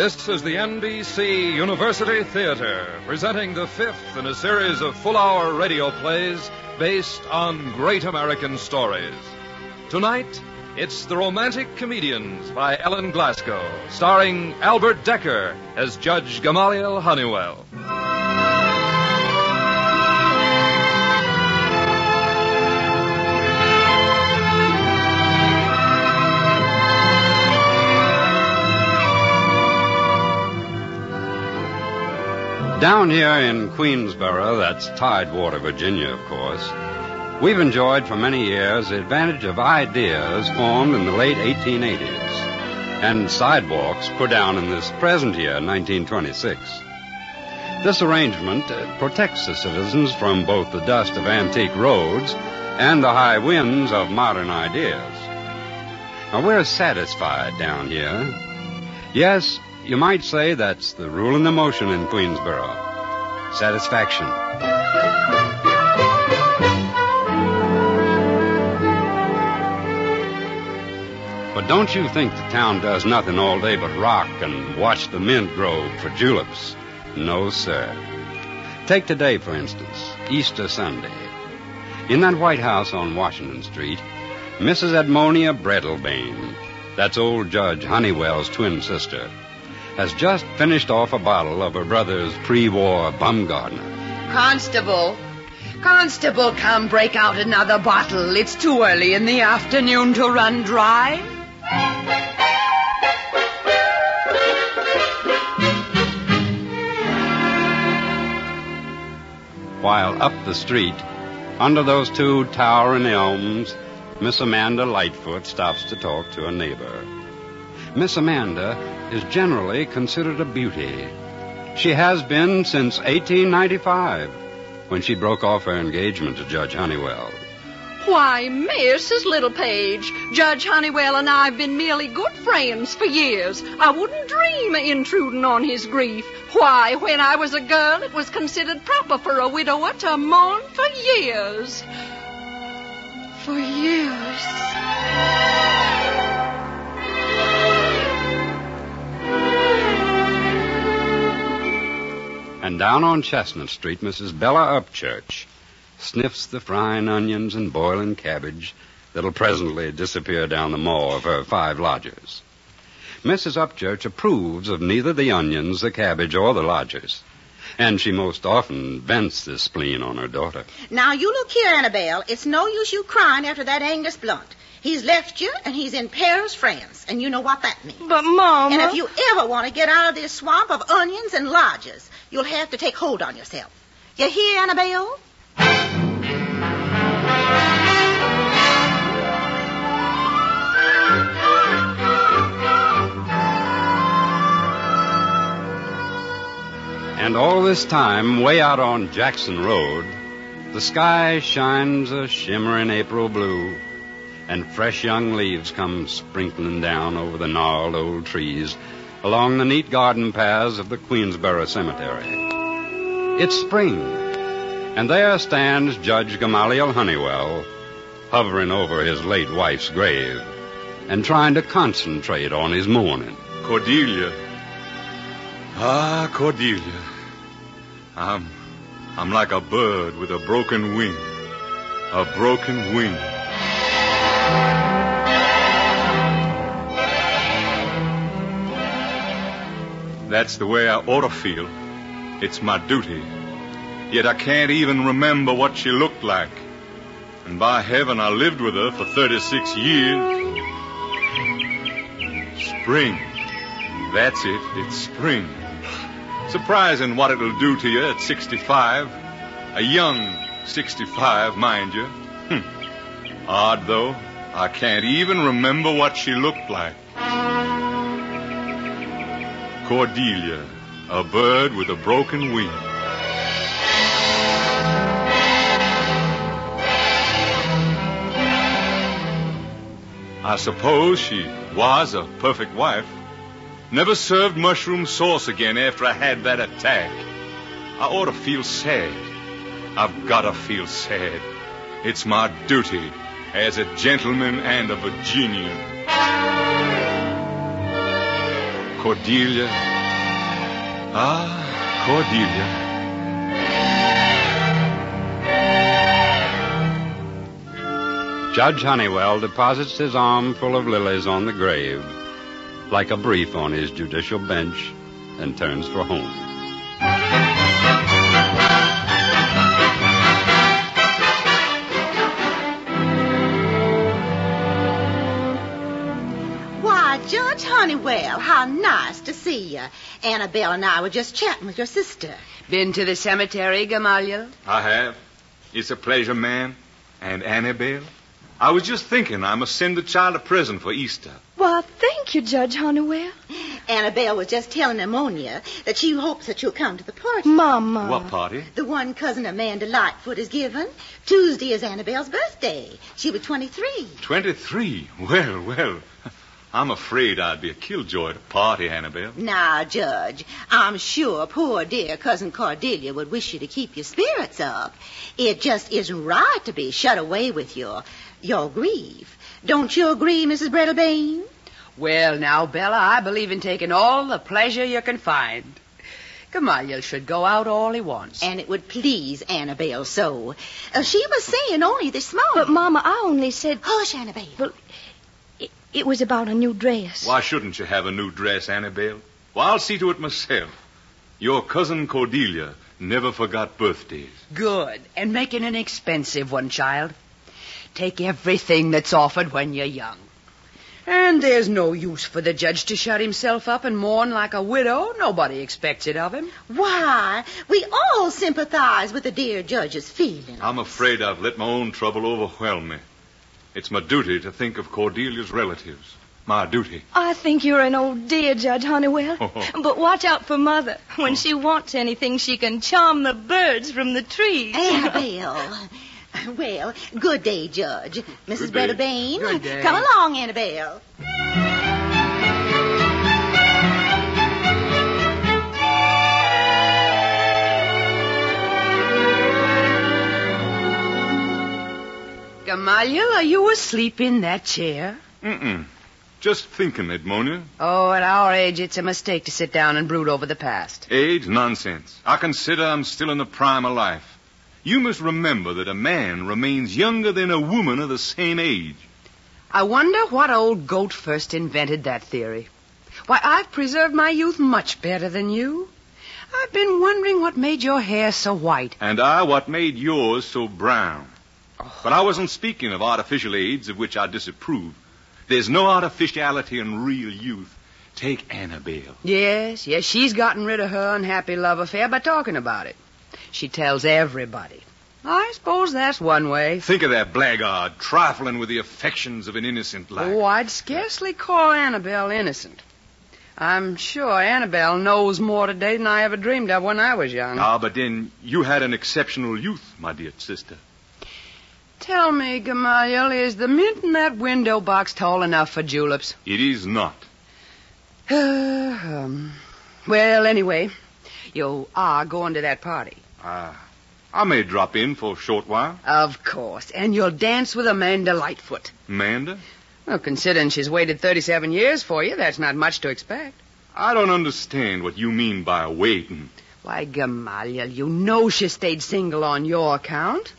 This is the NBC University Theater, presenting the fifth in a series of full-hour radio plays based on great American stories. Tonight, it's The Romantic Comedians by Ellen Glasgow, starring Albert Decker as Judge Gamaliel Honeywell. Down here in Queensboro, that's Tidewater, Virginia, of course, we've enjoyed for many years the advantage of ideas formed in the late 1880s and sidewalks put down in this present year, 1926. This arrangement protects the citizens from both the dust of antique roads and the high winds of modern ideas. Now, we're satisfied down here. Yes, you might say that's the rule and the motion in Queensboro. Satisfaction. But don't you think the town does nothing all day but rock and watch the mint grow for juleps? No, sir. Take today, for instance, Easter Sunday. In that White House on Washington Street, Mrs. Edmonia Breadalbane, that's old Judge Honeywell's twin sister, has just finished off a bottle of her brother's pre-war Baumgartner. Constable, come break out another bottle. It's too early in the afternoon to run dry. While up the street, under those two towering elms, Miss Amanda Lightfoot stops to talk to a neighbor. Miss Amanda is generally considered a beauty. She has been since 1895, when she broke off her engagement to Judge Honeywell. Why, Mrs. Littlepage, Judge Honeywell and I have been merely good friends for years. I wouldn't dream of intruding on his grief. Why, when I was a girl, it was considered proper for a widower to mourn for years. For years. And down on Chestnut Street, Mrs. Bella Upchurch sniffs the frying onions and boiling cabbage that'll presently disappear down the maw of her 5 lodgers. Mrs. Upchurch approves of neither the onions, the cabbage, or the lodgers, and she most often vents this spleen on her daughter. Now, you look here, Annabelle. It's no use you crying after that Angus Blunt. He's left you, and he's in Paris, France, and you know what that means. But, Mama... And if you ever want to get out of this swamp of onions and lodgers, you'll have to take hold on yourself. You hear, Annabelle? And all this time, way out on Jackson Road, the sky shines a shimmering April blue, and fresh young leaves come sprinkling down over the gnarled old trees along the neat garden paths of the Queensboro Cemetery. It's spring, and there stands Judge Gamaliel Honeywell, hovering over his late wife's grave and trying to concentrate on his mourning. Cordelia. Ah, Cordelia. I'm like a bird with a broken wing. A broken wing. That's the way I ought to feel. It's my duty. Yet I can't even remember what she looked like. And by heaven, I lived with her for 36 years. Spring. That's it. It's spring. Surprising what it'll do to you at 65. A young 65, mind you. Odd, though. I can't even remember what she looked like. Cordelia, a bird with a broken wing. I suppose she was a perfect wife. Never served mushroom sauce again after I had that attack. I ought to feel sad. I've got to feel sad. It's my duty as a gentleman and a Virginian. Cordelia, Ah, Cordelia. Judge Honeywell deposits his arm full of lilies on the grave, like a brief on his judicial bench, and turns for home. Why, Judge Honeywell, how nice to see you. Annabelle and I were just chatting with your sister. Been to the cemetery, Gamaliel? I have. It's a pleasure, ma'am. And Annabelle? I was just thinking I must send the child a present for Easter. Well, thank you, Judge Honeywell. Annabelle was just telling Ammonia that she hopes that you'll come to the party. Mama. What party? The one Cousin Amanda Lightfoot is given. Tuesday is Annabelle's birthday. She'll be 23. 23? Well. I'm afraid I'd be a killjoy at a party, Annabelle. Now, Judge, I'm sure poor dear Cousin Cordelia would wish you to keep your spirits up. It just isn't right to be shut away with your grief. Don't you agree, Mrs. Brettlebane? Well, now, Bella, I believe in taking all the pleasure you can find. Gamaliel should go out all he wants. And it would please Annabelle so. She was saying only this morning. But, Mama, I only said... Hush, Annabelle. Well, it was about a new dress. Why shouldn't you have a new dress, Annabelle? Well, I'll see to it myself. Your cousin Cordelia never forgot birthdays. Good. And making an expensive one, child. Take everything that's offered when you're young. And there's no use for the judge to shut himself up and mourn like a widow. Nobody expects it of him. Why, we all sympathize with the dear judge's feelings. I'm afraid I've let my own trouble overwhelm me. It's my duty to think of Cordelia's relatives. My duty. I think you're an old dear, Judge Honeywell. But watch out for Mother. When she wants anything, she can charm the birds from the trees. Annabelle. Well, good day, Judge. Mrs. Brettlebane. Good day. Come along, Annabelle. Gamaliel, are you asleep in that chair? Just thinking, Edmonia. Oh, at our age, it's a mistake to sit down and brood over the past. Age? Nonsense. I consider I'm still in the prime of life. You must remember that a man remains younger than a woman of the same age. I wonder what old goat first invented that theory. Why, I've preserved my youth much better than you. I've been wondering what made your hair so white. And what made yours so brown. But I wasn't speaking of artificial aids, of which I disapprove. There's no artificiality in real youth. Take Annabelle. Yes, she's gotten rid of her unhappy love affair by talking about it. She tells everybody. I suppose that's one way. Think of that blackguard trifling with the affections of an innocent life. Oh, I'd scarcely call Annabelle innocent. I'm sure Annabelle knows more today than I ever dreamed of when I was young. But then you had an exceptional youth, my dear sister. Tell me, Gamaliel, is the mint in that window box tall enough for juleps? It is not. Well, anyway, you are going to that party. I may drop in for a short while. Of course. And you'll dance with Amanda Lightfoot. Amanda? Well, considering she's waited 37 years for you, that's not much to expect. I don't understand what you mean by waiting. Why, Gamaliel, you know she stayed single on your account.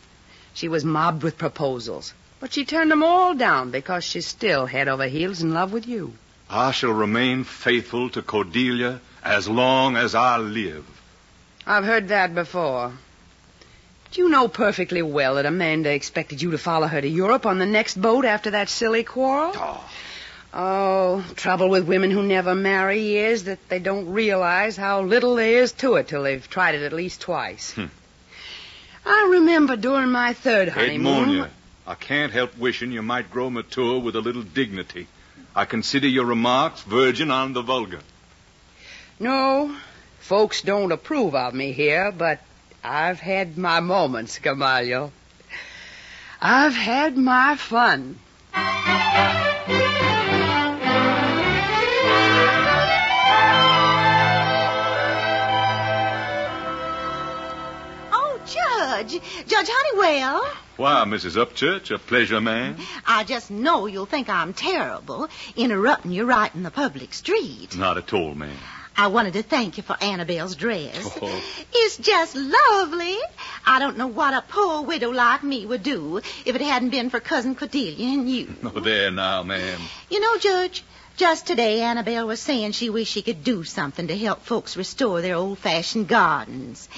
She was mobbed with proposals, but she turned them all down because she's still head over heels in love with you. I shall remain faithful to Cordelia as long as I live. I've heard that before. Do you know perfectly well that Amanda expected you to follow her to Europe on the next boat after that silly quarrel? Oh, trouble with women who never marry is that they don't realize how little there is to it till they've tried it at least twice. I remember during my third honeymoon... Edmonia, I can't help wishing you might grow mature with a little dignity. I consider your remarks verging on the vulgar. No, folks don't approve of me here, but I've had my moments, Gamaliel. I've had my fun. Judge Honeywell. Why, Mrs. Upchurch, a pleasure, ma'am. I just know you'll think I'm terrible interrupting you right in the public street. Not at all, ma'am. I wanted to thank you for Annabelle's dress. Oh. It's just lovely. I don't know what a poor widow like me would do if it hadn't been for Cousin Cordelia and you. Oh, there now, ma'am. You know, Judge, just today Annabelle was saying she wished she could do something to help folks restore their old-fashioned gardens.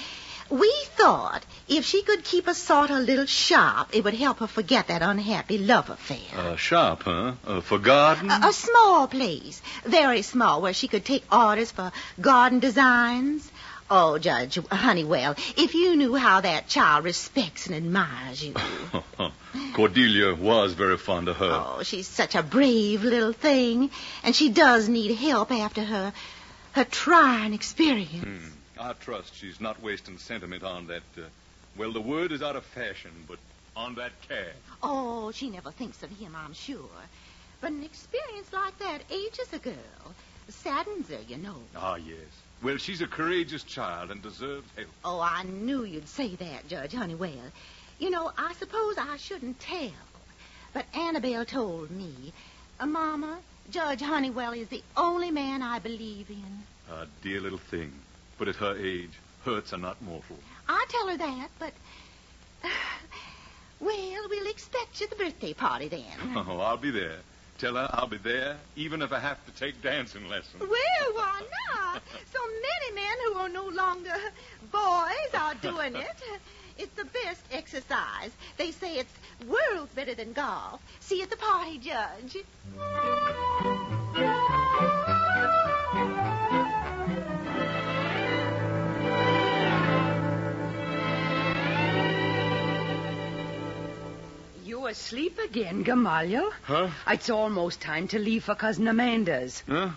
We thought if she could keep a sort of little shop, it would help her forget that unhappy love affair. Shop, huh? For garden? A small place, very small, where she could take orders for garden designs. Oh, Judge Honeywell, if you knew how that child respects and admires you. Cordelia was very fond of her. Oh, she's such a brave little thing, and she does need help after her trying experience. I trust she's not wasting sentiment on that, well, the word is out of fashion, but on that cad. Oh, she never thinks of him, I'm sure. But an experience like that ages a girl. Saddens her, you know. Ah, yes. Well, she's a courageous child and deserves help. Oh, I knew you'd say that, Judge Honeywell. You know, I suppose I shouldn't tell, but Annabelle told me, Mama, Judge Honeywell is the only man I believe in. A dear little thing. But at her age, hurts are not mortal. I tell her that, but... well, we'll expect you at the birthday party then. Oh, I'll be there. Tell her I'll be there, even if I have to take dancing lessons. Well, why not? So many men who are no longer boys are doing it. It's the best exercise. They say it's worlds better than golf. See you at the party, Judge. You asleep again, Gamaliel? Huh? It's almost time to leave for Cousin Amanda's. Huh?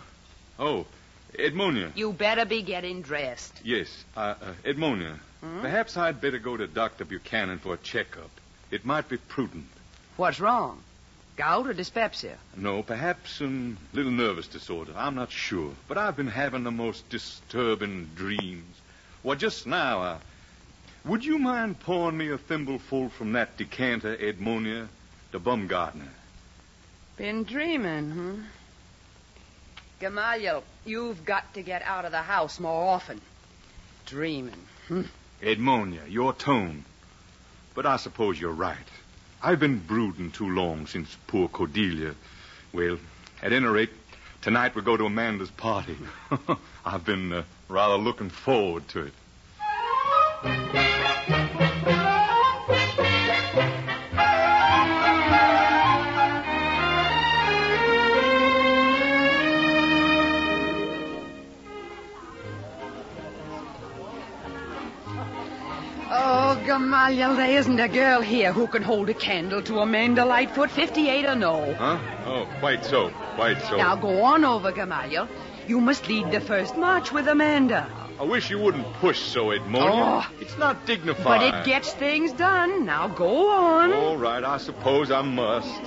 Oh, Edmonia. You better be getting dressed. Yes, Edmonia. Perhaps I'd better go to Dr. Buchanan for a checkup. It might be prudent. What's wrong? Gout or dyspepsia? No, perhaps a little nervous disorder. I'm not sure. But I've been having the most disturbing dreams. Well, just now, would you mind pouring me a thimbleful from that decanter, Edmonia, the Bumgarner? Been dreaming, Gamaliel, you've got to get out of the house more often. Dreaming. Edmonia, your tone. But I suppose you're right. I've been brooding too long since poor Cordelia. Well, at any rate, tonight we'll go to Amanda's party. I've been rather looking forward to it. Gamaliel, there isn't a girl here who can hold a candle to Amanda Lightfoot, 58 or no. Huh? Oh, quite so. Quite so. Now, go on over, Gamaliel. You must lead the first march with Amanda. I wish you wouldn't push so, Edmonia. Oh. It's not dignified. But it gets things done. Now, go on. All right, I suppose I must.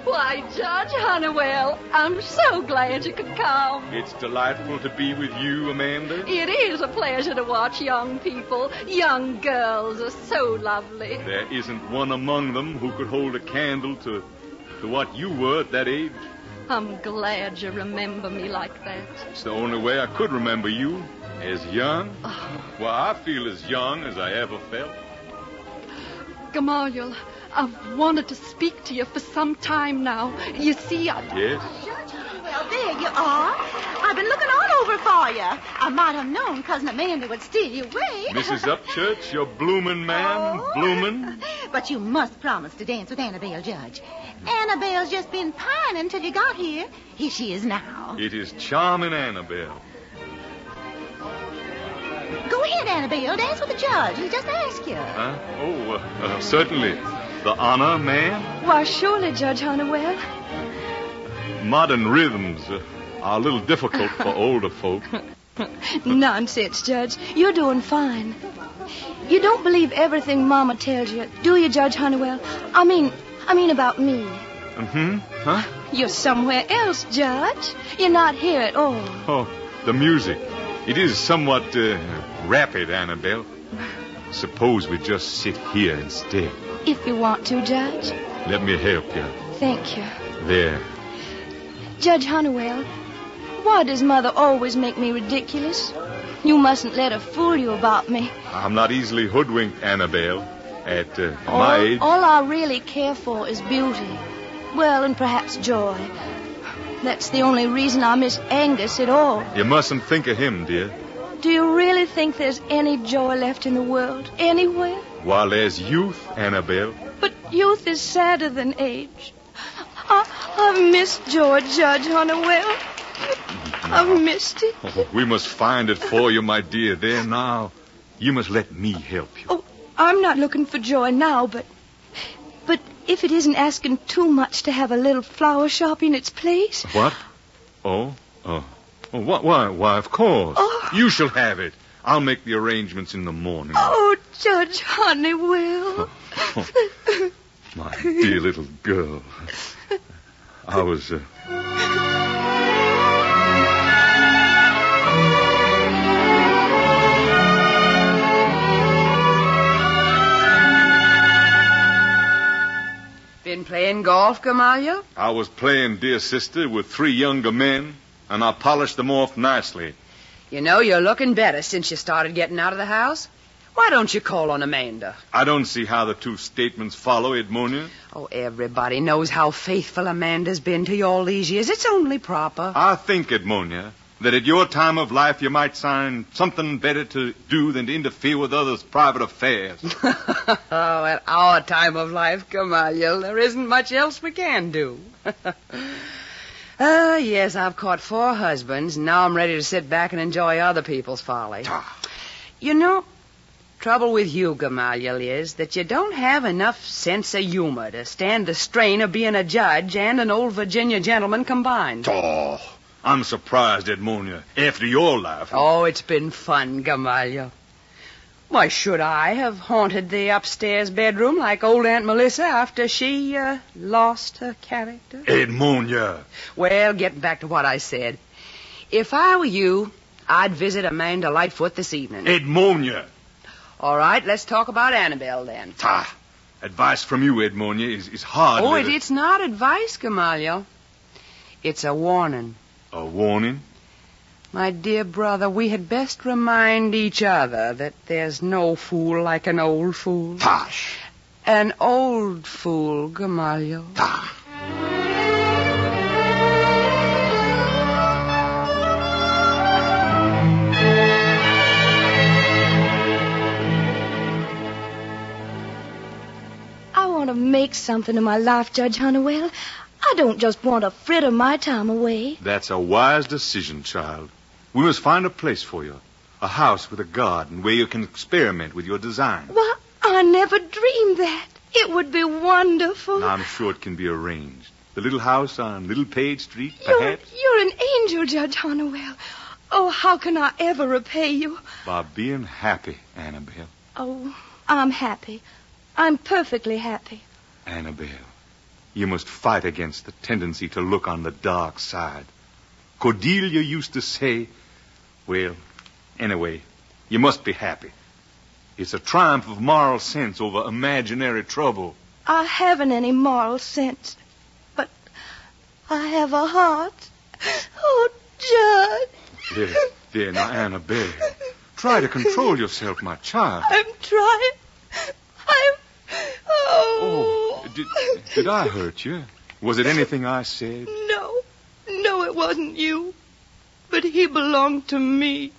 Why, Judge Honeywell, I'm so glad you could come. It's delightful to be with you, Amanda. It is a pleasure to watch young people. Young girls are so lovely. There isn't one among them who could hold a candle to what you were at that age. I'm glad you remember me like that. It's the only way I could remember you, as young. Well, I feel as young as I ever felt. Gamaliel, I've wanted to speak to you for some time now. You see, Yes? Judge Honeywell, there you are. I've been looking all over for you. I might have known Cousin Amanda would steal you away. Mrs. Upchurch, you're bloomin', ma'am. Oh. Bloomin'. But you must promise to dance with Annabelle, Judge. Annabelle's just been pining till you got here. Here she is now. It is charming, Annabelle. Go ahead, Annabelle. Dance with the judge. He just asked you. Huh? Oh, certainly. The honor, ma'am? Why, surely, Judge Honeywell. Modern rhythms are a little difficult for older folk. Nonsense, Judge. You're doing fine. You don't believe everything Mama tells you, do you, Judge Honeywell? I mean about me. Huh? You're somewhere else, Judge. You're not here at all. Oh, the music. It is somewhat rapid, Annabelle. Suppose we just sit here instead. If you want to, Judge. Let me help you. Thank you. There. Judge Honeywell, Why does Mother always make me ridiculous? You mustn't let her fool you about me. I'm not easily hoodwinked, Annabelle. At my age... All I really care for is beauty. Well, and perhaps joy. That's the only reason I miss Angus at all. You mustn't think of him, dear. Do you really think there's any joy left in the world? Anywhere? While there's youth, Annabelle. But youth is sadder than age. I've missed joy, Judge Honeywell. I've missed it. Oh, we must find it for you, my dear. There now. You must let me help you. Oh, I'm not looking for joy now, but if it isn't asking too much to have a little flower shop in its place. What? Why, of course. Oh. You shall have it. I'll make the arrangements in the morning. Oh, Judge Honeywell. My dear little girl. I was... Been playing golf, Gamaliel? I was playing, dear sister, with 3 younger men, and I polished them off nicely. You know, you're looking better since you started getting out of the house. Why don't you call on Amanda? I don't see how the 2 statements follow, Edmonia. Oh, everybody knows how faithful Amanda's been to you all these years. It's only proper. I think, Edmonia, that at your time of life you might find something better to do than to interfere with others' private affairs. Oh, at our time of life, Gamaliel, there isn't much else we can do. Yes, I've caught 4 husbands, and now I'm ready to sit back and enjoy other people's folly. You know, trouble with you, Gamaliel, is that you don't have enough sense of humor to stand the strain of being a judge and an old Virginia gentleman combined. Oh, I'm surprised, Edmonia, after your life. Oh, it's been fun, Gamaliel. Why should I have haunted the upstairs bedroom like old Aunt Melissa after she lost her character? Edmonia. Well, getting back to what I said. If I were you, I'd visit Amanda Lightfoot this evening. Edmonia. All right, let's talk about Annabelle then. Advice from you, Edmonia, is hard. Oh, it's not advice, Gamaliel. It's a warning. A warning? My dear brother, we had best remind each other that there's no fool like an old fool. Tosh. An old fool, Gamaliel. I want to make something of my life, Judge Honeywell. I don't just want to fritter my time away. That's a wise decision, child. We must find a place for you. A house with a garden where you can experiment with your design. Well, I never dreamed that. It would be wonderful. And I'm sure it can be arranged. The little house on Little Page Street, perhaps? You're an angel, Judge Honeywell. Oh, how can I ever repay you? By being happy, Annabelle. Oh, I'm happy. I'm perfectly happy. Annabelle, you must fight against the tendency to look on the dark side. Cordelia used to say, well, anyway, you must be happy. It's a triumph of moral sense over imaginary trouble. I haven't any moral sense, but I have a heart. Oh, Judge. There, now, Annabelle. Try to control yourself, my child. I'm trying. Oh, did I hurt you? Was it anything I said? No, it wasn't you. But he belonged to me.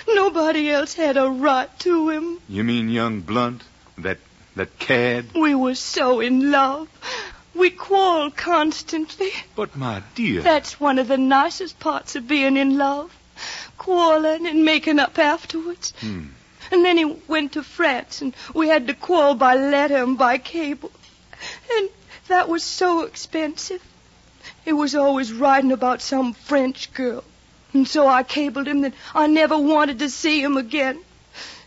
Nobody else had a right to him. You mean young Blunt? That cad? We were so in love. We quarreled constantly. But, my dear... That's one of the nicest parts of being in love. Quarreling and making up afterwards. And then he went to France, and we had to quarrel by letter and by cable. And that was so expensive. He was always writing about some French girl. And so I cabled him that I never wanted to see him again.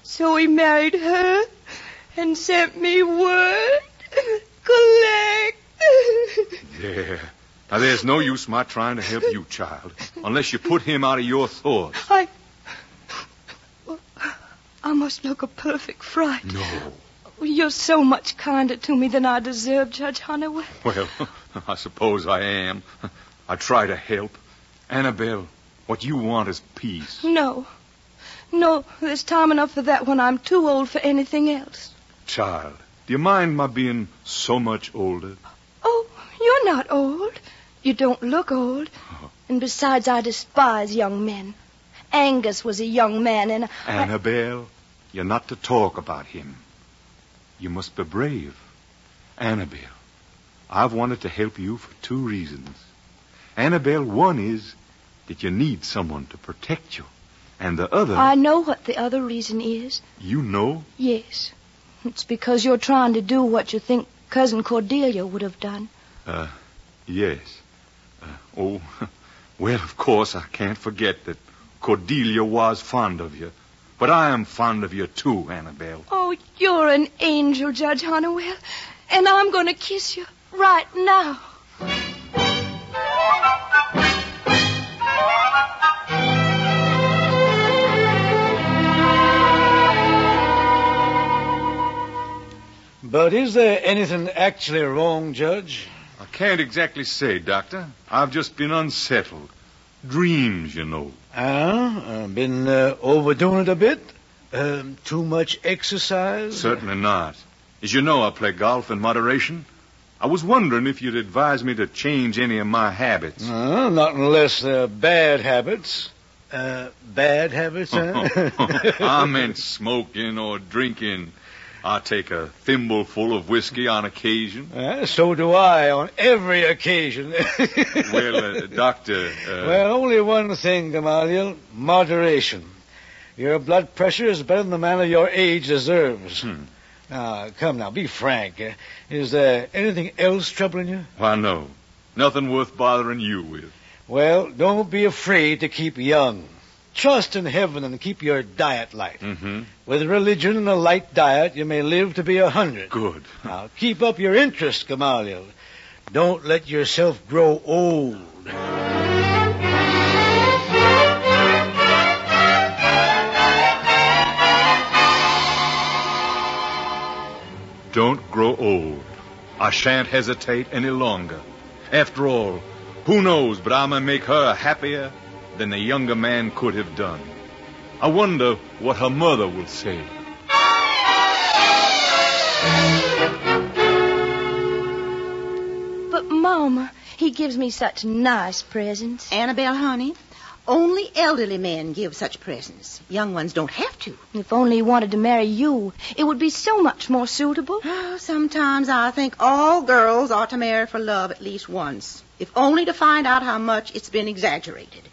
So he married her and sent me word. Collect. There. Now, there's no use my trying to help you, child, unless you put him out of your thoughts. I must look a perfect fright. No. You're so much kinder to me than I deserve, Judge Honeywell. Well, I suppose I am. I try to help. Annabelle, What you want is peace. No. No, there's time enough for that when I'm too old for anything else. Child, do you mind my being so much older? Oh, you're not old. You don't look old. And besides, I despise young men. Angus was a young man, and Annabelle, you're not to talk about him. You must be brave. Annabelle, I've wanted to help you for 2 reasons. Annabelle, one is that you need someone to protect you. And the other... I know what the other reason is. You know? Yes. It's because you're trying to do what you think Cousin Cordelia would have done. Yes. Well, of course, I can't forget that Cordelia was fond of you. But I am fond of you, too, Annabelle. Oh, you're an angel, Judge Honeywell. And I'm going to kiss you right now. But is there anything actually wrong, Judge? I can't exactly say, Doctor. I've just been unsettled. Dreams, you know. Been overdoing it a bit? Too much exercise? Certainly not. As you know, I play golf in moderation. I was wondering if you'd advise me to change any of my habits. Not unless they're bad habits. Bad habits, huh? I meant smoking or drinking. I take a thimbleful of whiskey on occasion. So do I, on every occasion. Well, Doctor... Well, only one thing, Gamaliel. Moderation. Your blood pressure is better than the man of your age deserves. Now, come now, be frank. Is there anything else troubling you? Why, no. Nothing worth bothering you with. Well, don't be afraid to keep young. Trust in heaven and keep your diet light. With religion and a light diet, you may live to be 100. Good. Now, keep up your interest, Gamaliel. Don't let yourself grow old. Don't grow old. I shan't hesitate any longer. After all, who knows but I may make her happier than the younger man could have done. I wonder what her mother will say. But, Mama, he gives me such nice presents. Annabelle, honey, only elderly men give such presents. Young ones don't have to. If only he wanted to marry you, it would be so much more suitable. Oh, sometimes I think all girls ought to marry for love at least once, if only to find out how much it's been exaggerated.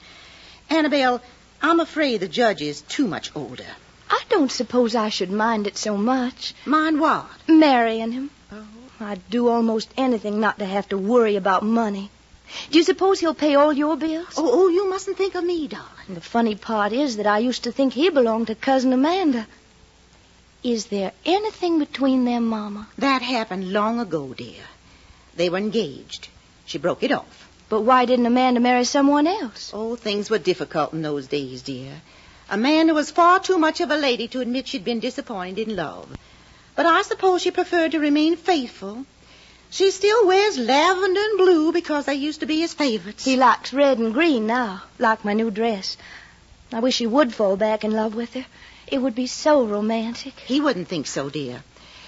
Annabelle, I'm afraid the judge is too much older. I don't suppose I should mind it so much. Mind what? Marrying him. Oh. I'd do almost anything not to have to worry about money. Do you suppose he'll pay all your bills? Oh, you mustn't think of me, darling. And the funny part is that I used to think he belonged to Cousin Amanda. Is there anything between them, Mama? That happened long ago, dear. They were engaged. She broke it off. But why didn't Amanda marry someone else? Oh, things were difficult in those days, dear. Amanda was far too much of a lady to admit she'd been disappointed in love. But I suppose she preferred to remain faithful. She still wears lavender and blue because they used to be his favorites. He likes red and green now, like my new dress. I wish he would fall back in love with her. It would be so romantic. He wouldn't think so, dear.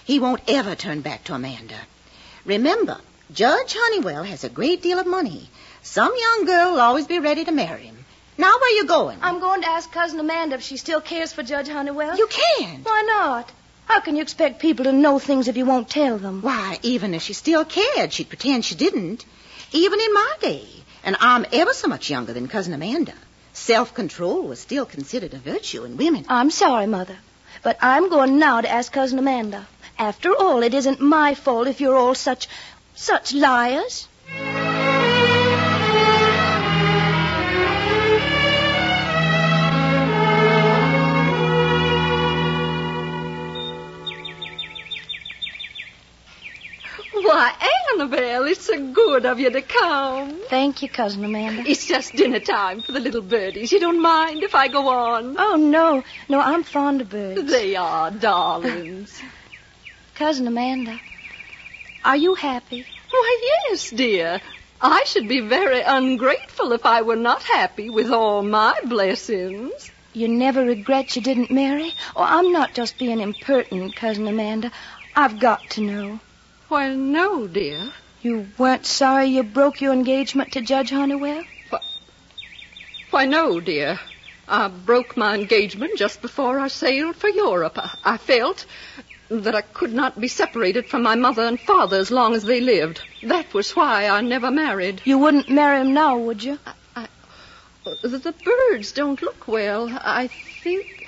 He won't ever turn back to Amanda. Remember, Judge Honeywell has a great deal of money. Some young girl will always be ready to marry him. Now, where you going? I'm going to ask Cousin Amanda if she still cares for Judge Honeywell. You can't. Why not? How can you expect people to know things if you won't tell them? Why, even if she still cared, she'd pretend she didn't. Even in my day. And I'm ever so much younger than Cousin Amanda. Self-control was still considered a virtue in women. I'm sorry, Mother, but I'm going now to ask Cousin Amanda. After all, it isn't my fault if you're all such liars. Why, Annabelle, it's so good of you to come. Thank you, Cousin Amanda. It's just dinner time for the little birdies. You don't mind if I go on? Oh, no. No, I'm fond of birds. They are darlings. Cousin Amanda, are you happy? Why, yes, dear. I should be very ungrateful if I were not happy with all my blessings. You never regret you didn't marry? Oh, I'm not just being impertinent, Cousin Amanda. I've got to know. Why, no, dear. You weren't sorry you broke your engagement to Judge Honeywell? Why, no, dear. I broke my engagement just before I sailed for Europe. I felt that I could not be separated from my mother and father as long as they lived. That was why I never married. You wouldn't marry him now, would you? The birds don't look well. I think...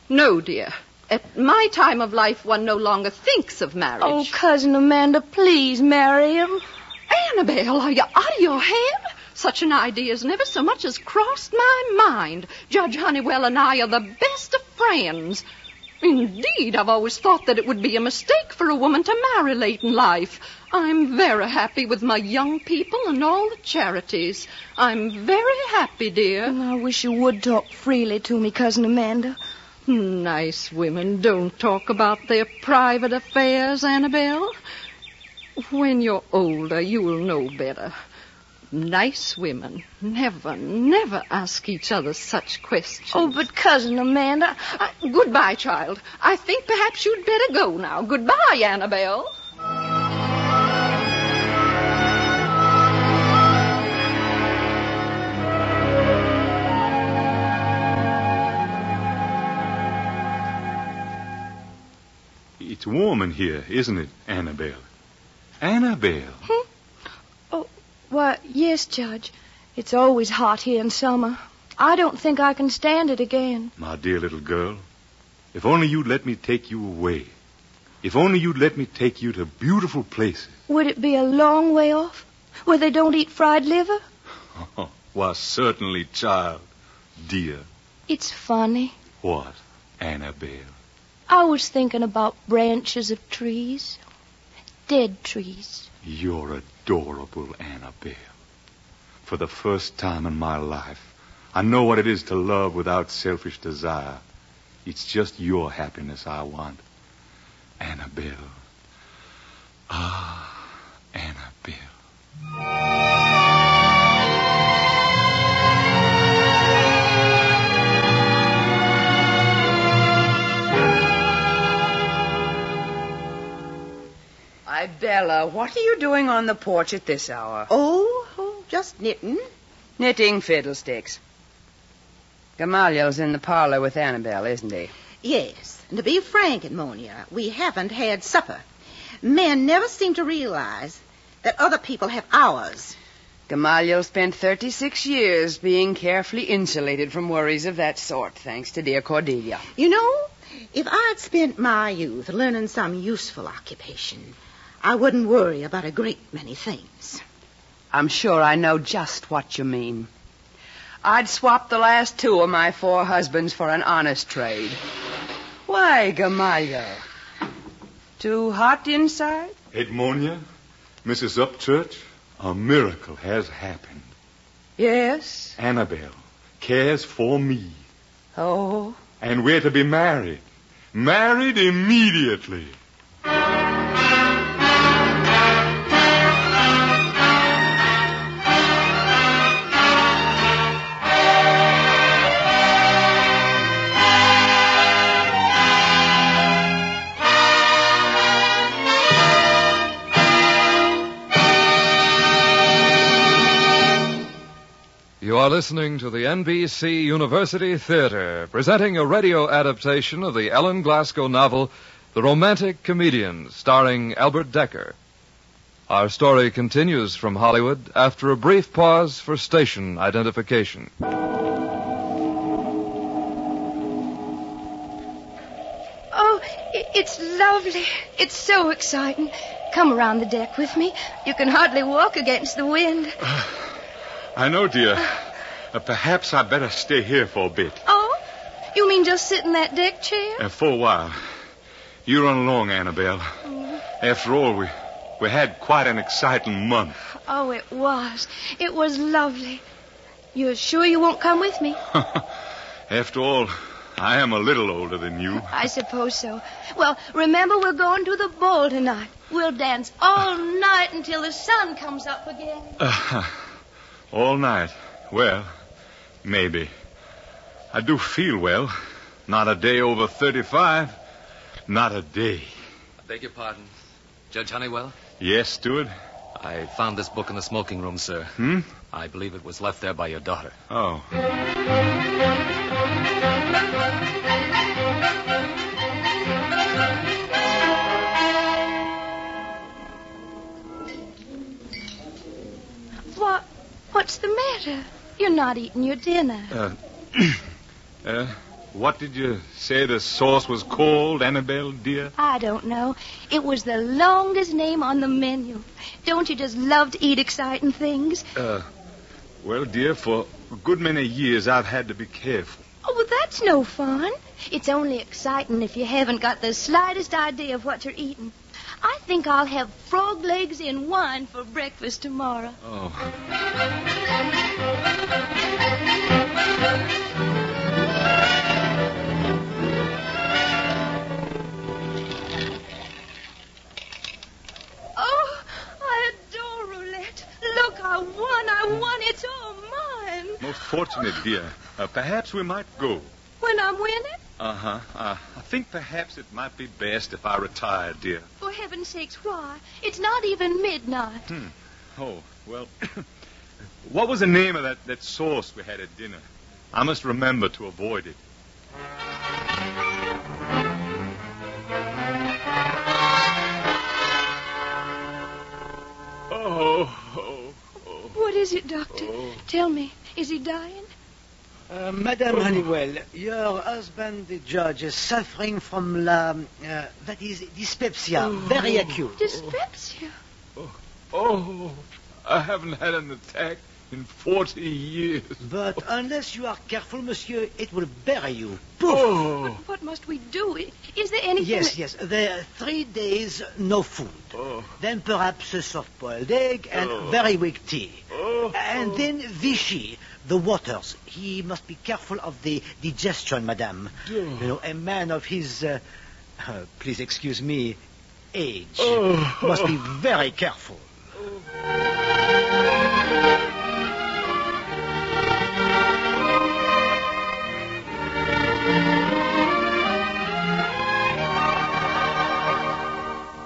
No, dear. At my time of life, one no longer thinks of marriage. Oh, Cousin Amanda, please marry him. Annabelle, are you out of your head? Such an idea has never so much as crossed my mind. Judge Honeywell and I are the best of friends. Indeed, I've always thought that it would be a mistake for a woman to marry late in life. I'm very happy with my young people and all the charities. I'm very happy, dear. I wish you would talk freely to me, Cousin Amanda. Nice women don't talk about their private affairs, Annabelle. When you're older, you will know better. Nice women never ask each other such questions. Oh, but Cousin Amanda... Goodbye, child. I think perhaps you'd better go now. Goodbye, Annabelle. It's warm in here, isn't it, Annabelle? Annabelle. Oh, why, yes, Judge. It's always hot here in summer. I don't think I can stand it again. My dear little girl, if only you'd let me take you away. If only you'd let me take you to beautiful places. Would it be a long way off, where they don't eat fried liver? Oh, why, certainly, child. Dear. It's funny. What, Annabelle? I was thinking about branches of trees. Dead trees. You're adorable, Annabelle. For the first time in my life, I know what it is to love without selfish desire. It's just your happiness I want. Annabelle. Ah, Annabelle. Why, Bella, what are you doing on the porch at this hour? Oh, just knitting. Knitting fiddlesticks. Gamaliel's in the parlor with Annabelle, isn't he? Yes, and to be frank, Edmonia, we haven't had supper. Men never seem to realize that other people have hours. Gamaliel spent 36 years being carefully insulated from worries of that sort, thanks to dear Cordelia. You know, if I'd spent my youth learning some useful occupation, I wouldn't worry about a great many things. I'm sure I know just what you mean. I'd swap the last 2 of my 4 husbands for an honest trade. Why, Gamaliel? Too hot inside? Edmonia, Mrs. Upchurch, a miracle has happened. Yes. Annabelle cares for me. Oh. And we're to be married. Married immediately. You are listening to the NBC University Theater, presenting a radio adaptation of the Ellen Glasgow novel, The Romantic Comedians, starring Albert Decker. Our story continues from Hollywood after a brief pause for station identification. Oh, it's lovely. It's so exciting. Come around the deck with me. You can hardly walk against the wind. I know, dear. Perhaps I'd better stay here for a bit. Oh? You mean just sit in that deck chair? For a while. You run along, Annabelle. After all, we had quite an exciting month. Oh, it was. It was lovely. You're sure you won't come with me? After all, I am a little older than you. I suppose so. Well, remember we're going to the ball tonight. We'll dance all night until the sun comes up again. All night. Well, maybe. I do feel well. Not a day over 35. Not a day. I beg your pardon. Judge Honeywell? Yes, steward? I found this book in the smoking room, sir. I believe it was left there by your daughter. Oh. What's the matter? You're not eating your dinner. What did you say the sauce was called, Annabelle, dear? I don't know. It was the longest name on the menu. Don't you just love to eat exciting things? Well, dear, for a good many years I've had to be careful. Oh, well, that's no fun. It's only exciting if you haven't got the slightest idea of what you're eating. I think I'll have frog legs in wine for breakfast tomorrow. Oh. Oh, I adore roulette. Look, I won. It's all mine. Most fortunate, dear. Perhaps we might go. When I'm winning? Uh-huh. I think perhaps it might be best if I retire, dear. For heaven's sakes, why? It's not even midnight. Oh, well, what was the name of that sauce we had at dinner? I must remember to avoid it. Oh. What is it, Doctor? Tell me, is he dying? Madame Honeywell, your husband, the judge, is suffering from that is dyspepsia, very acute. Dyspepsia? Oh, I haven't had an attack in 40 years. But unless you are careful, monsieur, it will bury you. Oh. What must we do? Is there anything... Yes. There are 3 days, no food. Oh. Then perhaps a soft-boiled egg and very weak tea. And then Vichy, the waters. He must be careful of the digestion, madame. You know, a man of his, please excuse me, age must be very careful.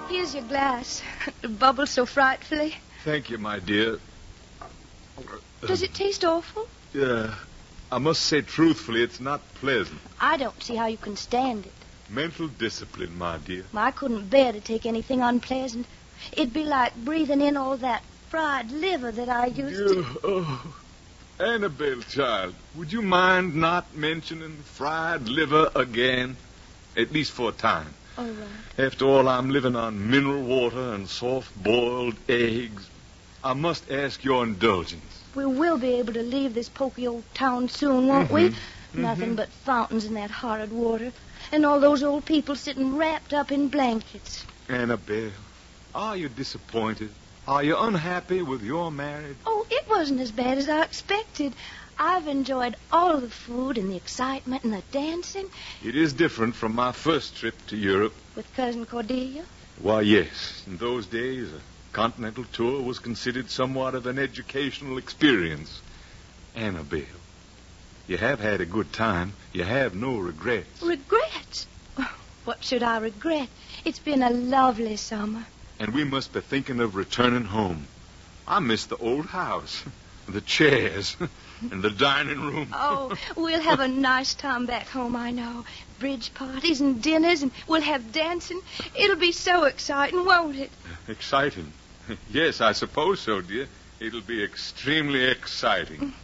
Here's your glass. It bubbles so frightfully. Thank you, my dear. Does it taste awful? Yeah. I must say truthfully, it's not pleasant. I don't see how you can stand it. Mental discipline, my dear. I couldn't bear to take anything unpleasant. It'd be like breathing in all that fried liver that I used to... Oh, Annabelle, child, would you mind not mentioning fried liver again? At least for a time. All right. After all, I'm living on mineral water and soft-boiled eggs. I must ask your indulgence. We will be able to leave this poky old town soon, won't we? Nothing but fountains and that horrid water. And all those old people sitting wrapped up in blankets. Annabelle, are you disappointed? Are you unhappy with your marriage? Oh, it wasn't as bad as I expected. I've enjoyed all the food and the excitement and the dancing. It is different from my first trip to Europe. With Cousin Cordelia? Why, yes. In those days, a continental tour was considered somewhat of an educational experience. Annabelle, you have had a good time. You have no regrets. Regrets? What should I regret? It's been a lovely summer. And we must be thinking of returning home. I miss the old house, the chairs, and the dining room. Oh, we'll have a nice time back home, I know. Bridge parties and dinners, and we'll have dancing. It'll be so exciting, won't it? Exciting? Yes, I suppose so, dear. It'll be extremely exciting.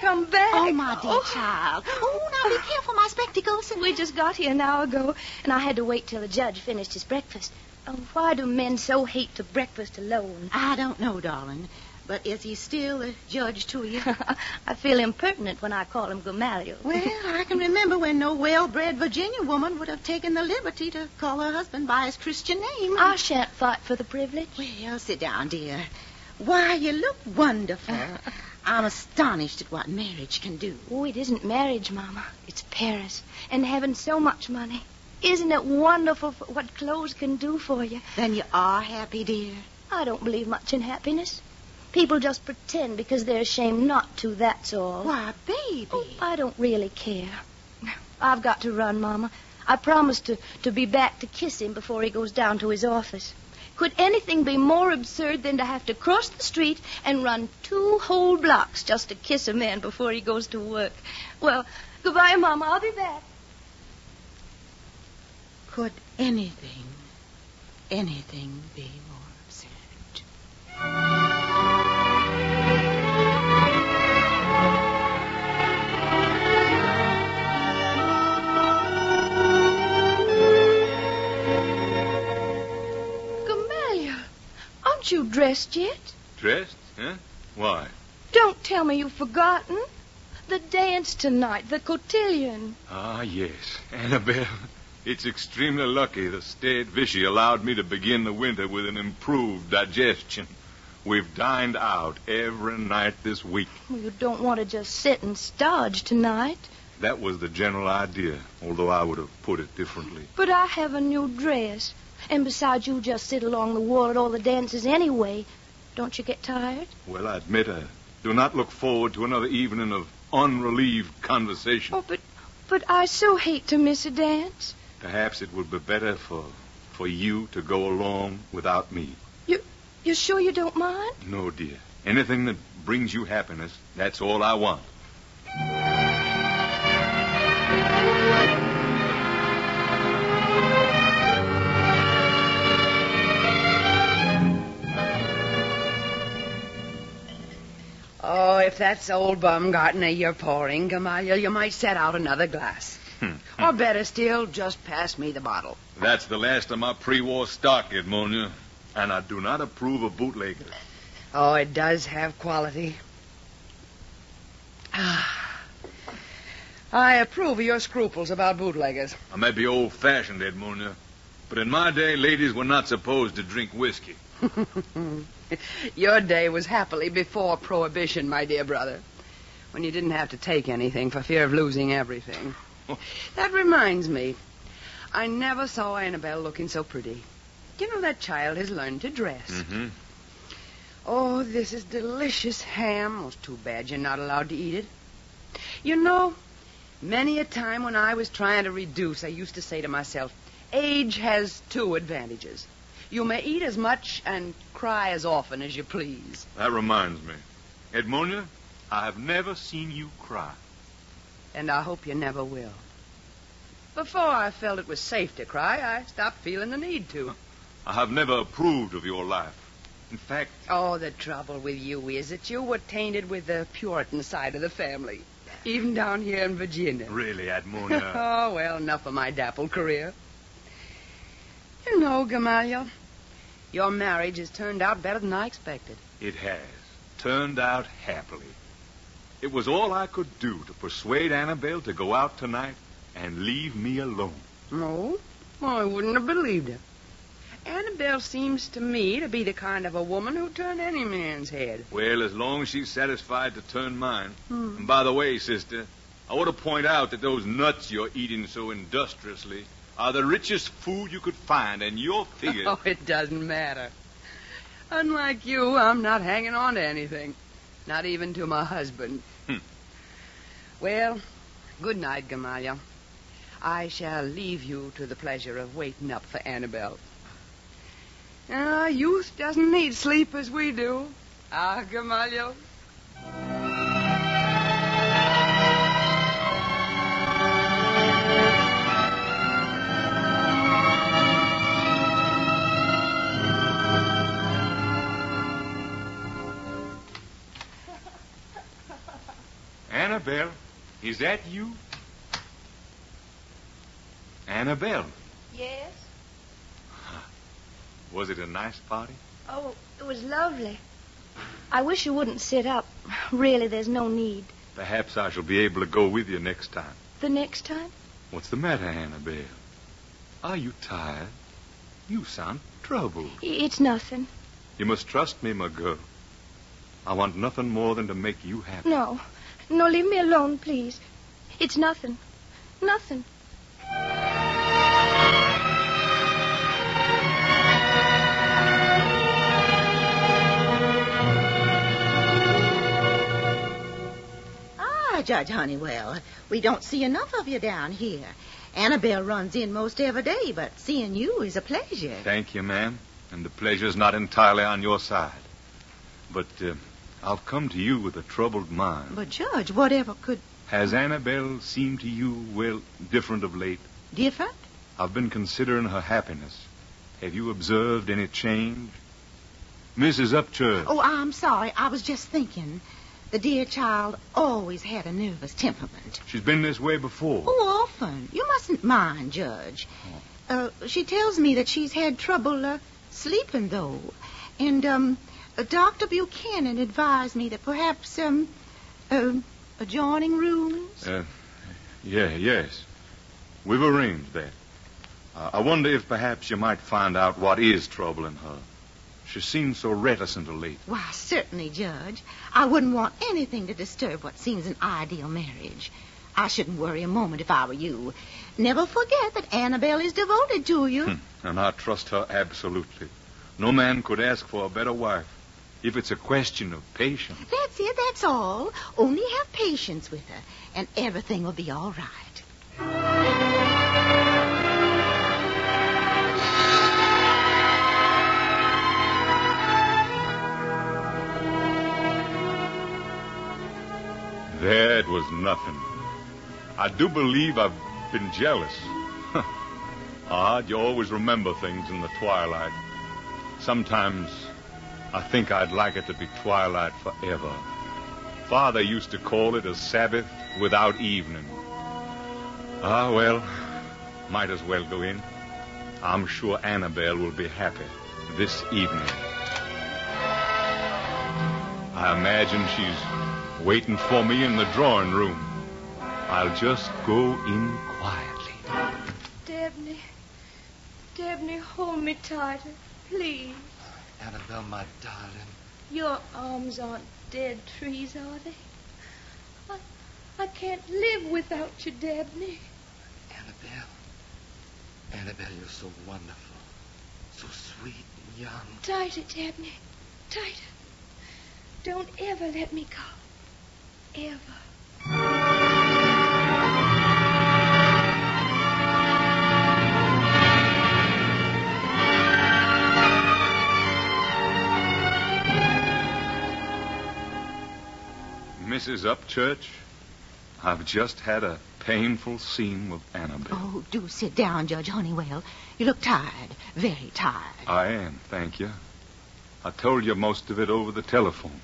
I'm back. Oh, my dear child. Oh, now be careful, my spectacles. We just got here an hour ago, and I had to wait till the judge finished his breakfast. Oh, why do men so hate to breakfast alone? I don't know, darling. But is he still a judge to you? I feel impertinent when I call him Gamaliel. Well, I can remember when no well-bred Virginia woman would have taken the liberty to call her husband by his Christian name. I shan't fight for the privilege. Well, sit down, dear. Why, you look wonderful. I'm astonished at what marriage can do. Oh, it isn't marriage, Mama. It's Paris. And having so much money. Isn't it wonderful what clothes can do for you? Then you are happy, dear? I don't believe much in happiness. People just pretend because they're ashamed not to, that's all. Why, baby. Oh, I don't really care. I've got to run, Mama. I promised to be back to kiss him before he goes down to his office. Could anything be more absurd than to have to cross the street and run 2 whole blocks just to kiss a man before he goes to work? Well, goodbye, Mama. I'll be back. Could anything be more absurd? Gamaliel, aren't you dressed yet? Dressed? Huh? Why? Don't tell me you've forgotten. The dance tonight, the cotillion. Ah, yes. Annabelle, it's extremely lucky the state Vichy allowed me to begin the winter with an improved digestion. We've dined out every night this week. Well, you don't want to just sit and stodge tonight. That was the general idea, although I would have put it differently. But I have a new dress. And besides, you just sit along the wall at all the dances anyway. Don't you get tired? Well, I admit I do not look forward to another evening of unrelieved conversation. Oh, but I so hate to miss a dance. Perhaps it would be better for you to go along without me. You sure you don't mind? No, dear. Anything that brings you happiness, that's all I want. Oh, if that's old Baumgartner you're pouring, Gamaliel, you might set out another glass. Or better still, just pass me the bottle. That's the last of my pre-war stock, Edmonia. And I do not approve of bootleggers. Oh, it does have quality. I approve of your scruples about bootleggers. I may be old-fashioned, Edmonia, but in my day, ladies were not supposed to drink whiskey. Your day was happily before Prohibition, my dear brother, when you didn't have to take anything for fear of losing everything. That reminds me, I never saw Annabelle looking so pretty. You know, that child has learned to dress. Mm-hmm. Oh, this is delicious ham. Oh, it's too bad you're not allowed to eat it. You know, many a time when I was trying to reduce, I used to say to myself, age has 2 advantages. You may eat as much and cry as often as you please. That reminds me. Edmonia, I have never seen you cry. And I hope you never will. Before I felt it was safe to cry, I stopped feeling the need to. I have never approved of your life. In fact... Oh, the trouble with you is that you were tainted with the Puritan side of the family, even down here in Virginia. Really, Edmonia? Oh, well, enough of my dappled career. You know, Gamaliel, your marriage has turned out better than I expected. It has. Turned out happily. It was all I could do to persuade Annabelle to go out tonight and leave me alone. No? Well, I wouldn't have believed it. Annabelle seems to me to be the kind of a woman who'd turn any man's head. Well, as long as she's satisfied to turn mine. And by the way, sister, I ought to point out that those nuts you're eating so industriously are the richest food you could find, and your figure... Oh, it doesn't matter. Unlike you, I'm not hanging on to anything. Not even to my husband. Well, good night, Gamaliel. I shall leave you to the pleasure of waiting up for Annabelle. Youth doesn't need sleep as we do. Gamaliel. Annabelle, is that you? Annabelle. Yes? Was it a nice party? Oh, it was lovely. I wish you wouldn't sit up. Really, there's no need. Perhaps I shall be able to go with you next time. The next time? What's the matter, Annabelle? Are you tired? You sound troubled. It's nothing. You must trust me, my girl. I want nothing more than to make you happy. No, leave me alone, please. It's nothing. Nothing. Judge Honeywell, we don't see enough of you down here. Annabelle runs in most every day, but seeing you is a pleasure. Thank you, ma'am. And the pleasure's not entirely on your side. But I've come to you with a troubled mind. But, Judge, whatever could... Has Annabelle seemed to you, well, different of late? Different? I've been considering her happiness. Have you observed any change? Mrs. Upchurch. Oh, I'm sorry. I was just thinking. The dear child always had a nervous temperament. She's been this way before. Oh, often. You mustn't mind, Judge. She tells me that she's had trouble sleeping, though. And Dr. Buchanan advised me that perhaps adjoining rooms. Yes. We've arranged that. I wonder if perhaps you might find out what is troubling her. She seems so reticent of late. Why, certainly, Judge. I wouldn't want anything to disturb what seems an ideal marriage. I shouldn't worry a moment if I were you. Never forget that Annabelle is devoted to you. And I trust her absolutely. No man could ask for a better wife. If it's a question of patience. That's it, that's all. Only have patience with her, and everything will be all right. That was nothing. I do believe I've been jealous. Odd, you always remember things in the twilight. Sometimes I think I'd like it to be twilight forever. Father used to call it a Sabbath without evening. Well, might as well go in. I'm sure Annabelle will be happy this evening. I imagine she's waiting for me in the drawing room. I'll just go in quietly. Dabney, hold me tighter, please. Annabelle, my darling. Your arms aren't dead trees, are they? I can't live without you, Dabney. Annabelle, you're so wonderful. So sweet and young. Tighter, Dabney. Tighter. Don't ever let me go. Ever. Mrs. Upchurch, I've just had a painful scene with Annabelle. Oh, do sit down, Judge Honeywell. You look tired, very tired. I am, thank you. I told you most of it over the telephone,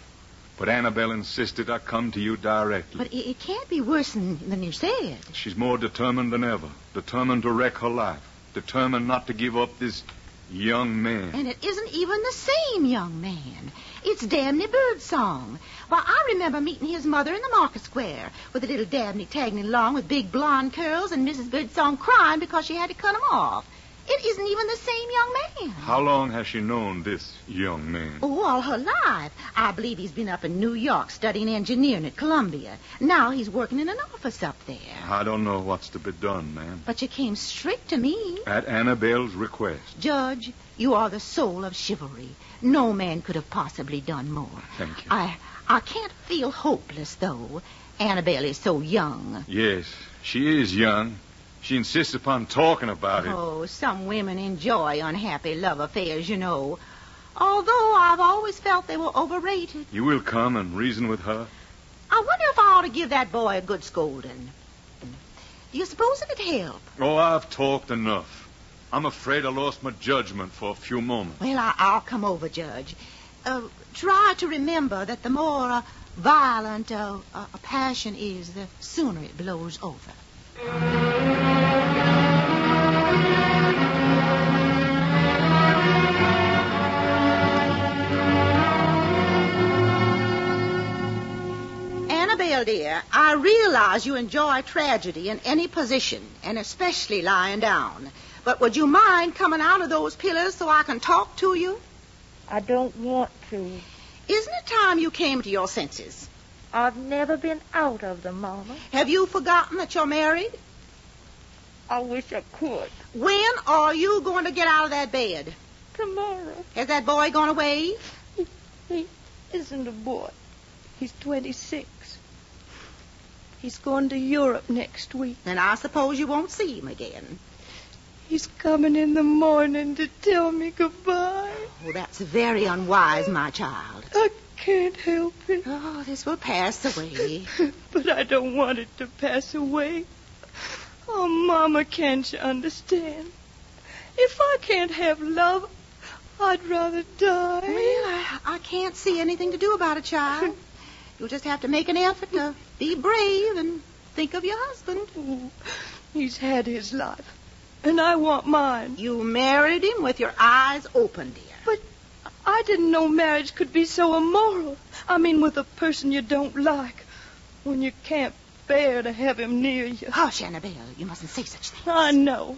but Annabelle insisted I come to you directly. But it can't be worse than you said. She's more determined than ever, determined to wreck her life, determined not to give up this young man. And it isn't even the same young man. It's Dabney Birdsong. Why, I remember meeting his mother in the market square with the little Dabney tagging along with big blonde curls and Mrs. Birdsong crying because she had to cut him off. It isn't even the same young man. How long has she known this young man? Oh, all her life. I believe he's been up in New York studying engineering at Columbia. Now he's working in an office up there. I don't know what's to be done, ma'am. But you came straight to me. At Annabelle's request. Judge, you are the soul of chivalry. No man could have possibly done more. Thank you. I can't feel hopeless, though. Annabelle is so young. Yes, she is young. She insists upon talking about it. Oh, some women enjoy unhappy love affairs, you know. Although I've always felt they were overrated. You will come and reason with her? I wonder if I ought to give that boy a good scolding. Do you suppose it'd help? Oh, I've talked enough. I'm afraid I lost my judgment for a few moments. Well, I'll come over, Judge. Try to remember that the more violent a passion is, the sooner it blows over. Annabelle, dear, I realize you enjoy tragedy in any position, and especially lying down. But would you mind coming out of those pillows so I can talk to you? I don't want to. Isn't it time you came to your senses? I've never been out of them, Mama. Have you forgotten that you're married? I wish I could. When are you going to get out of that bed? Tomorrow. Has that boy gone away? He isn't a boy. He's 26. He's going to Europe next week. Then I suppose you won't see him again. He's coming in the morning to tell me goodbye. Oh, that's very unwise, my child. I can't help it. Oh, this will pass away. But I don't want it to pass away. Oh, Mama, can't you understand? If I can't have love, I'd rather die. Well, I can't see anything to do about it, child. You'll just have to make an effort to be brave and think of your husband. Oh, he's had his life, and I want mine. You married him with your eyes open, dear. But I didn't know marriage could be so immoral. I mean, with a person you don't like, when you can't bear to have him near you. Hush, Annabelle. You mustn't say such things. I know.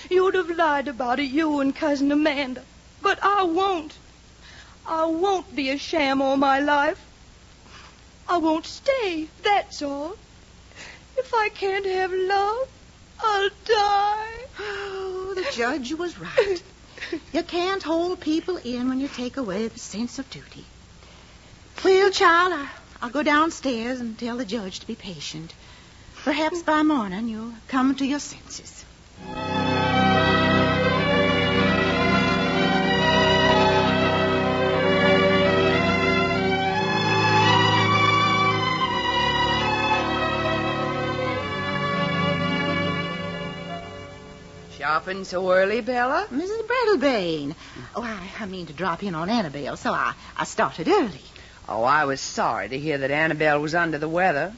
You'd have lied about it, you and Cousin Amanda. But I won't. I won't be a sham all my life. I won't stay, that's all. If I can't have love, I'll die. Oh, the judge was right. You can't hold people in when you take away the sense of duty. Well, child, I'll go downstairs and tell the judge to be patient. Perhaps by morning you'll come to your senses. Shopping so early, Bella? Mrs. Brattlebane. Oh, I mean to drop in on Annabelle, so I started early. Oh, I was sorry to hear that Annabelle was under the weather.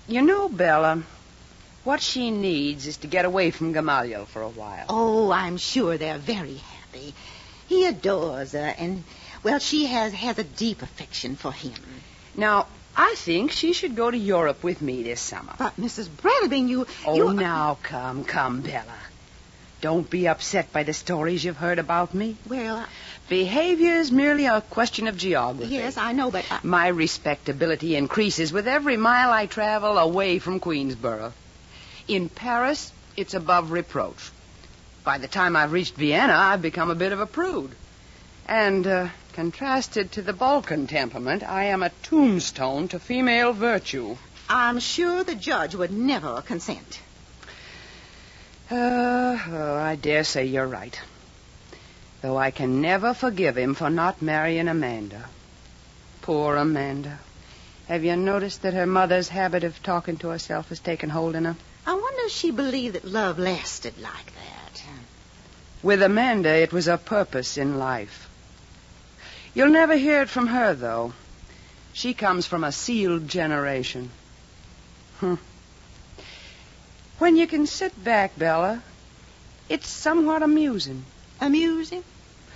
You know, Bella, what she needs is to get away from Gamaliel for a while. Oh, I'm sure they're very happy. He adores her, and, well, she has a deep affection for him. Now, I think she should go to Europe with me this summer. But, Mrs. Brattlebane, you... Now, come, Bella. Don't be upset by the stories you've heard about me. Well, behavior is merely a question of geography. Yes, I know, but... My respectability increases with every mile I travel away from Queensborough. In Paris, it's above reproach. By the time I've reached Vienna, I've become a bit of a prude. And, contrasted to the Balkan temperament, I am a tombstone to female virtue. I'm sure the judge would never consent. I dare say you're right. Though I can never forgive him for not marrying Amanda. Poor Amanda. Have you noticed that her mother's habit of talking to herself has taken hold in her? I wonder if she believed that love lasted like that. With Amanda, it was a purpose in life. You'll never hear it from her, though. She comes from a sealed generation. When you can sit back, Bella, it's somewhat amusing. Amusing?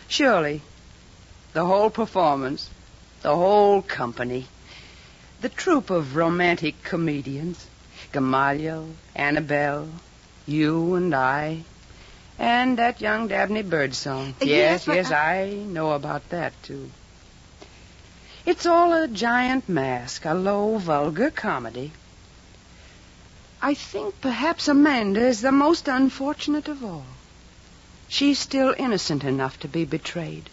Surely. The whole performance, the whole company, the troupe of romantic comedians, Gamaliel, Annabelle, you and I, and that young Dabney Birdsong. Yes, I know about that, too. It's all a giant mask, a low, vulgar comedy. I think perhaps Amanda is the most unfortunate of all. She's still innocent enough to be betrayed.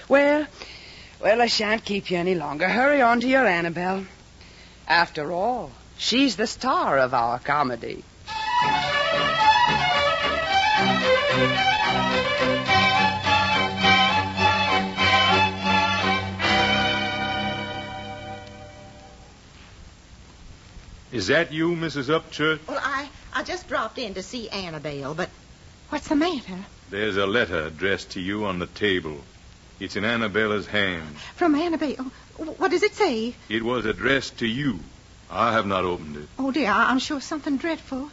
Well, I shan't keep you any longer. Hurry on to your Annabelle. After all, she's the star of our comedy. Is that you, Mrs. Upchurch? Well, I just dropped in to see Annabelle, but what's the matter? There's a letter addressed to you on the table. It's in Annabella's hand. From Annabelle? What does it say? It was addressed to you. I have not opened it. Oh, dear, I'm sure something dreadful.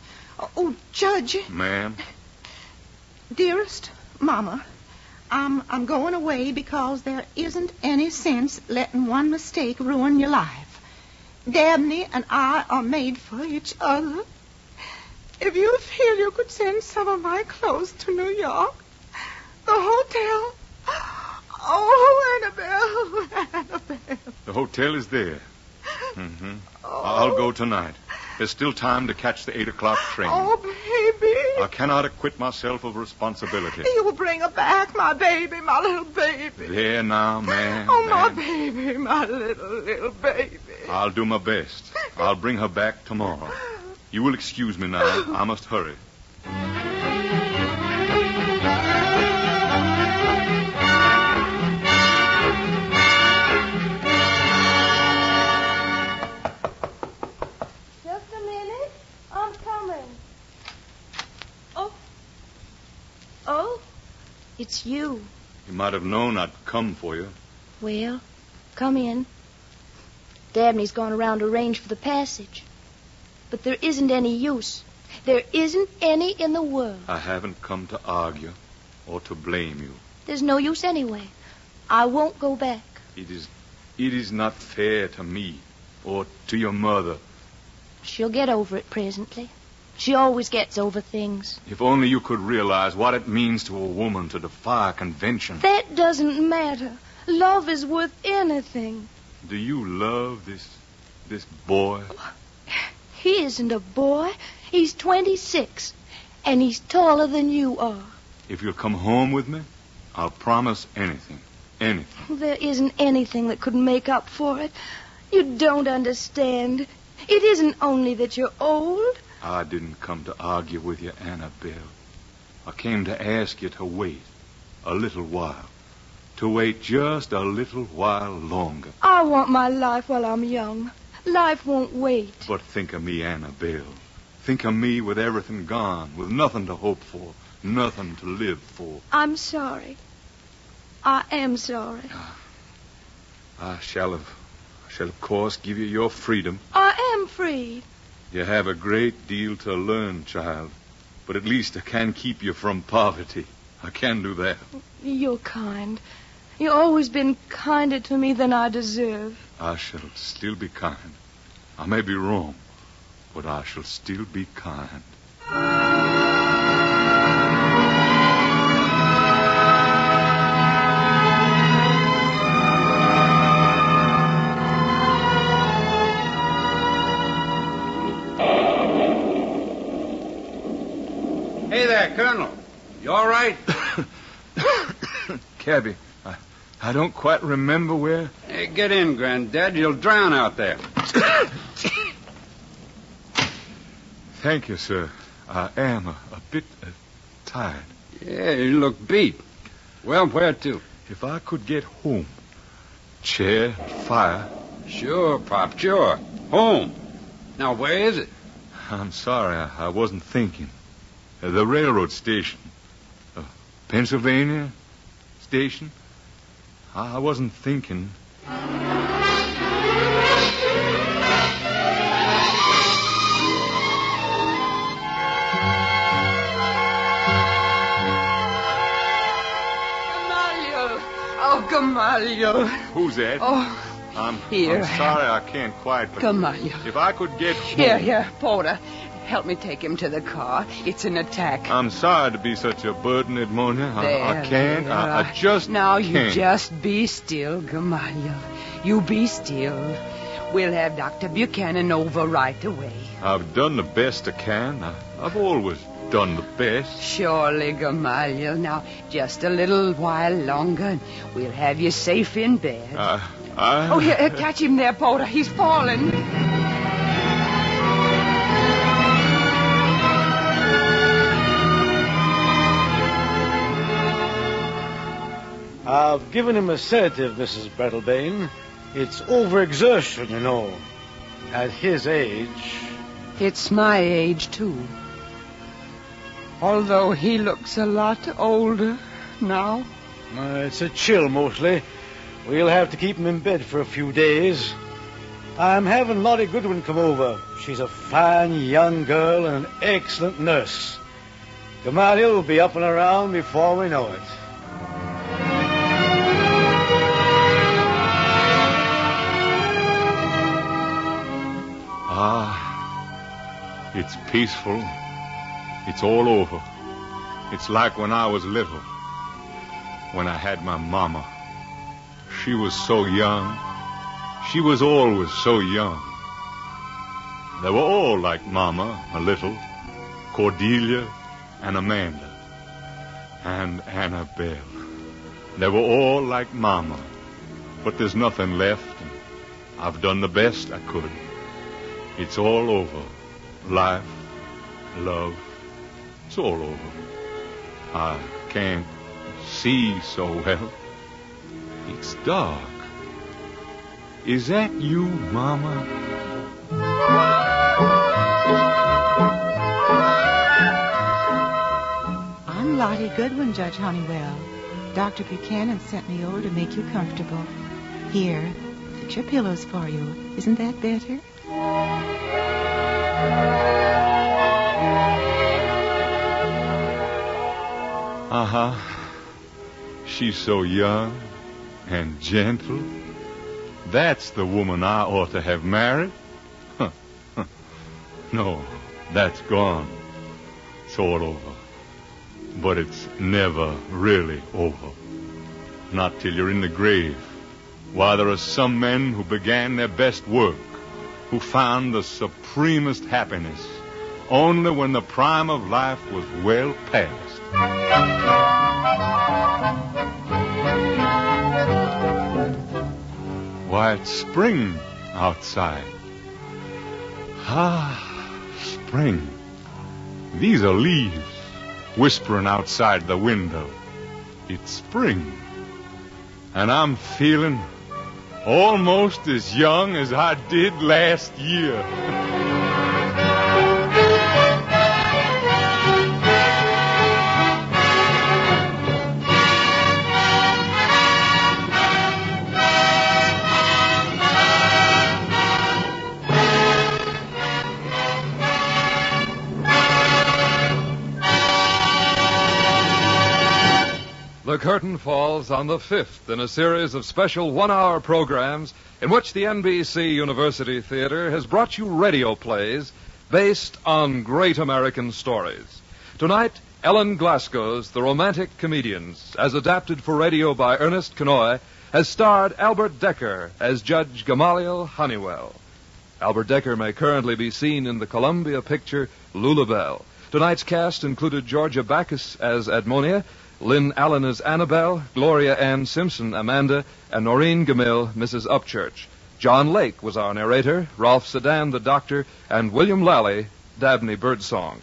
Oh, Judge. Ma'am? Dearest Mama, I'm going away because there isn't any sense letting one mistake ruin your life. Dabney and I are made for each other. If you feel you could send some of my clothes to New York, the hotel... Oh, Annabelle. The hotel is there. Oh. I'll go tonight. There's still time to catch the 8 o'clock train. Oh, baby. I cannot acquit myself of responsibility. You'll bring her back, my baby, my little baby. There now, man. Oh, my man. baby, my little baby. I'll do my best. I'll bring her back tomorrow. You will excuse me now. I must hurry. Just a minute. I'm coming. Oh, it's you. You might have known I'd come for you. Well, come in. Dabney's gone around to arrange for the passage. But there isn't any use. There isn't any in the world. I haven't come to argue or to blame you. There's no use anyway. I won't go back. It is not fair to me or to your mother. She'll get over it presently. She always gets over things. If only you could realize what it means to a woman to defy convention. That doesn't matter. Love is worth anything. Do you love this boy? He isn't a boy. He's 26. And he's taller than you are. If you'll come home with me, I'll promise anything. Anything. There isn't anything that could make up for it. You don't understand. It isn't only that you're old. I didn't come to argue with you, Annabelle. I came to ask you to wait a little while. To wait just a little while longer. I want my life while I'm young. Life won't wait. But think of me, Annabelle. Think of me with everything gone, with nothing to hope for, nothing to live for. I'm sorry. I am sorry. I shall, of course, give you your freedom. I am free. You have a great deal to learn, child. But at least I can keep you from poverty. I can do that. You're kind. You've always been kinder to me than I deserve. I shall still be kind. I may be wrong, but I shall still be kind. Hey there, Colonel. You all right? Cabby, I don't quite remember where. Hey, get in, Granddad. You'll drown out there. Thank you, sir. I am a bit tired. Yeah, you look beat. Well, where to? If I could get home. Chair, fire. Sure, Pop, sure. Home. Now, where is it? I'm sorry, I wasn't thinking. The railroad station. Pennsylvania station. I wasn't thinking. Gamaliel. Oh, Gamaliel. Who's that? Oh, I'm here. sorry I can't quite. Gamaliel. If I could get home. Here, Porter. Help me take him to the car. It's an attack. I'm sorry to be such a burden, Edmonia. I can't. There. I just Now, can't. you just be still, Gamaliel. You be still. We'll have Dr. Buchanan over right away. I've done the best I can. I've always done the best. Surely, Gamaliel. Now, just a little while longer, and we'll have you safe in bed. Oh, here, catch him there, Porter. He's fallen. I've given him a sedative, Mrs. Brattlebane. It's overexertion, you know. At his age. It's my age, too. Although he looks a lot older now. It's a chill, mostly. We'll have to keep him in bed for a few days. I'm having Lottie Goodwin come over. She's a fine young girl and an excellent nurse. Gamaliel will be up and around before we know it. It's peaceful. It's all over. It's like when I was little. When I had my mama she was so young. She was always so young. They were all like Mama, a little. Cordelia and Amanda and Annabelle. They were all like Mama. But there's nothing left. I've done the best I could. It's all over. Life, love, it's all over. I can't see so well. It's dark. Is that you, Mama? I'm Lottie Goodwin, Judge Honeywell. Dr. Buchanan sent me over to make you comfortable. Here, fix your pillows for you. Isn't that better? Uh-huh. She's so young and gentle. That's the woman I ought to have married. No, that's gone. It's all over. But it's never really over. Not till you're in the grave. Why, there are some men who began their best work, who found the supremest happiness, only when the prime of life was well past. Why, it's spring outside. Ah, spring. These are leaves whispering outside the window. It's spring. And I'm feeling almost as young as I did last year. The curtain falls on the fifth in a series of special one-hour programs in which the NBC University Theater has brought you radio plays based on great American stories. Tonight, Ellen Glasgow's The Romantic Comedians, as adapted for radio by Ernest Kenoy, has starred Albert Decker as Judge Gamaliel Honeywell. Albert Decker may currently be seen in the Columbia picture Lulabelle. Tonight's cast included Georgia Backus as Edmonia, Lynn Allen as Annabelle, Gloria Ann Simpson, Amanda, and Noreen Gamil, Mrs. Upchurch. John Lake was our narrator, Ralph Sedan, the doctor, and William Lally, Dabney Birdsong.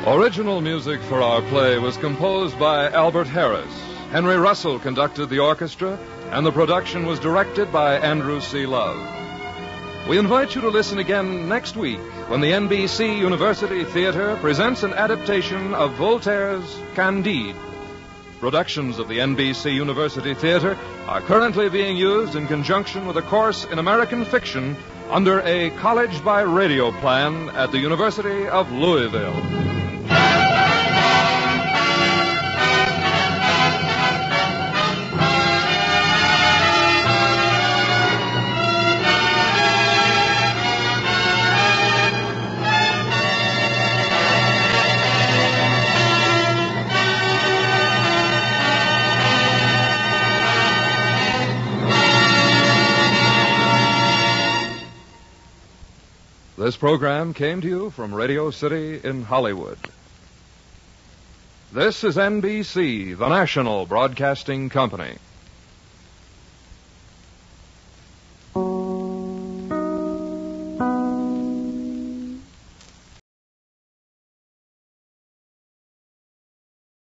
Original music for our play was composed by Albert Harris. Henry Russell conducted the orchestra, and the production was directed by Andrew C. Love. We invite you to listen again next week when the NBC University Theater presents an adaptation of Voltaire's Candide. Productions of the NBC University Theater are currently being used in conjunction with a course in American fiction under a college by radio plan at the University of Louisville. This program came to you from Radio City in Hollywood. This is NBC, the national broadcasting company.